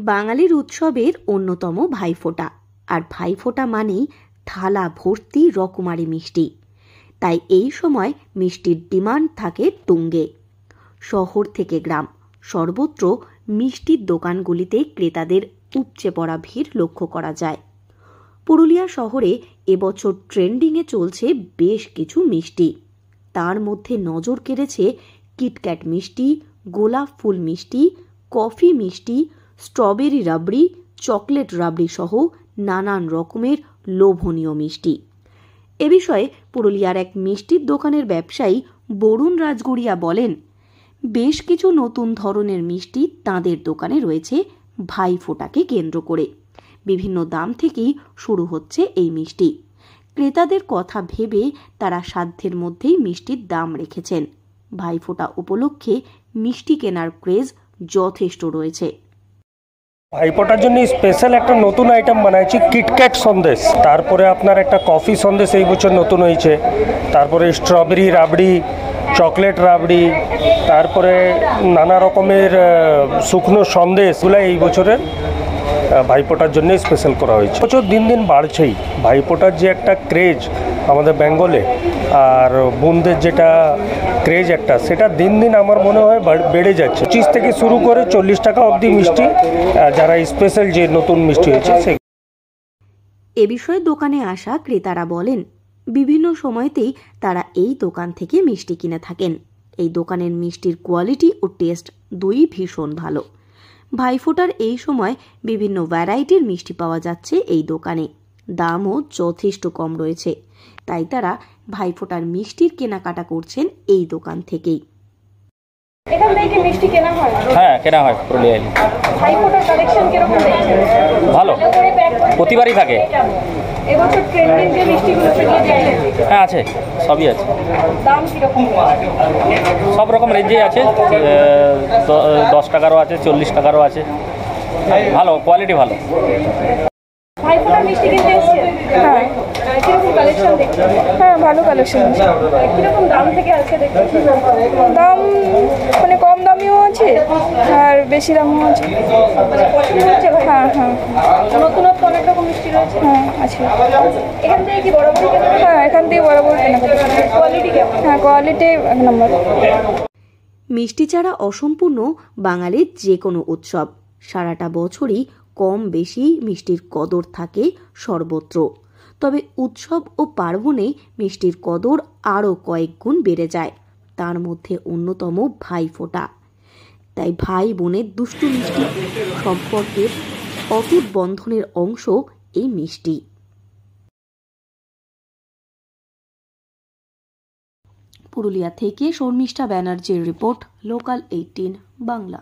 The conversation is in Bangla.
বাঙালির উৎসবের অন্যতম ভাইফোঁটা। আর ভাইফোঁটা মানেই থালা ভর্তি রকমারি মিষ্টি। তাই এই সময় মিষ্টির ডিমান্ড থাকে তুঙ্গে। শহর থেকে গ্রাম সর্বত্র মিষ্টির দোকানগুলিতে ক্রেতাদের উপচে পড়া ভিড় লক্ষ্য করা যায়। পুরুলিয়া শহরে এবছর ট্রেন্ডিংয়ে চলছে বেশ কিছু মিষ্টি। তার মধ্যে নজর কেড়েছে কিটক্যাট মিষ্টি, গোলাপ ফুল মিষ্টি, কফি মিষ্টি, স্ট্রবেরি রাবড়ি, চকলেট রাবড়ি সহ নানান রকমের লোভনীয় মিষ্টি। এ বিষয়ে পুরুলিয়ার এক মিষ্টির দোকানের ব্যবসায়ী বরুণ রাজগুড়িয়া বলেন, বেশ কিছু নতুন ধরনের মিষ্টি তাঁদের দোকানে রয়েছে ভাইফোঁটাকে কেন্দ্র করে। বিভিন্ন দাম থেকেই শুরু হচ্ছে এই মিষ্টি। ক্রেতাদের কথা ভেবে তারা সাধ্যের মধ্যেই মিষ্টির দাম রেখেছেন। ভাইফোঁটা উপলক্ষে মিষ্টি কেনার ক্রেজ যথেষ্ট রয়েছে। ভাইফোঁটার জন্য স্পেশাল একটা নতুন আইটেম বানাইছি, কিটক্যাট সন্দেশ। তারপরে আপনার একটা কফি সন্দেশ এই বছর নতুন হয়েছে। তারপরে স্ট্রবেরি রাবড়ি, চকলেট রাবড়ি, তারপরে নানা রকমের শুকনো সন্দেশগুলো এই বছরের ভাইফোঁটার জন্য স্পেশাল করা হয়েছে। বছর দিন দিন বাড়ছেই। ভাইফোঁটার যে একটা ক্রেজ আমাদের বেঙ্গলে, আর বোনদের যেটা ক্রেজ একটা, সেটা দিন দিন আমার মনে হয় বেড়ে যাচ্ছে। 25 থেকে শুরু করে 40 টাকা অবধি মিষ্টি, যারা স্পেশাল যে নতুন মিষ্টি হয়েছে সে। এ বিষয়ে দোকানে আসা ক্রেতারা বলেন, বিভিন্ন সময়তেই তারা এই দোকান থেকে মিষ্টি কিনে থাকেন। এই দোকানের মিষ্টির কোয়ালিটি ও টেস্ট দুই ভীষণ ভালো। ভাইফোঁটার এই সময় বিভিন্ন ভ্যারাইটির মিষ্টি পাওয়া যাচ্ছে এই দোকানে। দামও যথেষ্ট কম রয়েছে। তাই তারা ভাইফোঁটার মিষ্টির কেনাকাটা করছেন এই দোকান থেকেই। এখান থেকে মিষ্টি কেনা হয়? হ্যাঁ, কেনা হয় পুরুলিয়ায়। ভাইফোঁটার কালেকশন কিরকম দেখছেন? ভালো, প্রতিবারই থাকে। এবছর ট্রেন্ডিং যে মিষ্টিগুলো সেগুলো দেখছেন? হ্যাঁ আছে, সবই আছে। দাম কিরকম? সব রকম রেঞ্জেই আছে। 10 টাকারও আছে, 40 টাকারও আছে। ভালো কোয়ালিটি, ভালো। ভাইফোঁটার মিষ্টি কিনতে এসেছেন? হ্যাঁ। কিরকম কালেকশন দেখছেন? হ্যাঁ, ভালো কালেকশন আছে। কিরকম দাম থেকে আছে দেখছেন? দাম মানে কম দামিও আছে আর বেশি দামও আছে। মানে পছন্দ হচ্ছে ভাই? হ্যাঁ হ্যাঁ নতুনত্ব অনেক রকম মিষ্টি রয়েছে। হ্যাঁ আছে। এখান থেকে কি বড় বড় কেনা? হ্যাঁ, এখান থেকে বরাবর কেনাকাটা। কোয়ালিটি কেমন? হ্যাঁ, কোয়ালিটি 1 নম্বর। মিষ্টি ছাড়া অসম্পূর্ণ বাঙালির যে কোনো উৎসব। সারাটা বছরই কম বেশি মিষ্টির কদর থাকে সর্বত্র। তবে উৎসব ও পার্বণে মিষ্টির কদর আরও কয়েক গুণ বেড়ে যায়। তার মধ্যে অন্যতম ভাইফোঁটা। তাই ভাই বোনের দুষ্টু মিষ্টি সম্পর্কের অটুট বন্ধনের অংশ এই মিষ্টি। পুরুলিয়া থেকে শর্মিষ্ঠা ব্যানার্জির রিপোর্ট, লোকাল 18 বাংলা।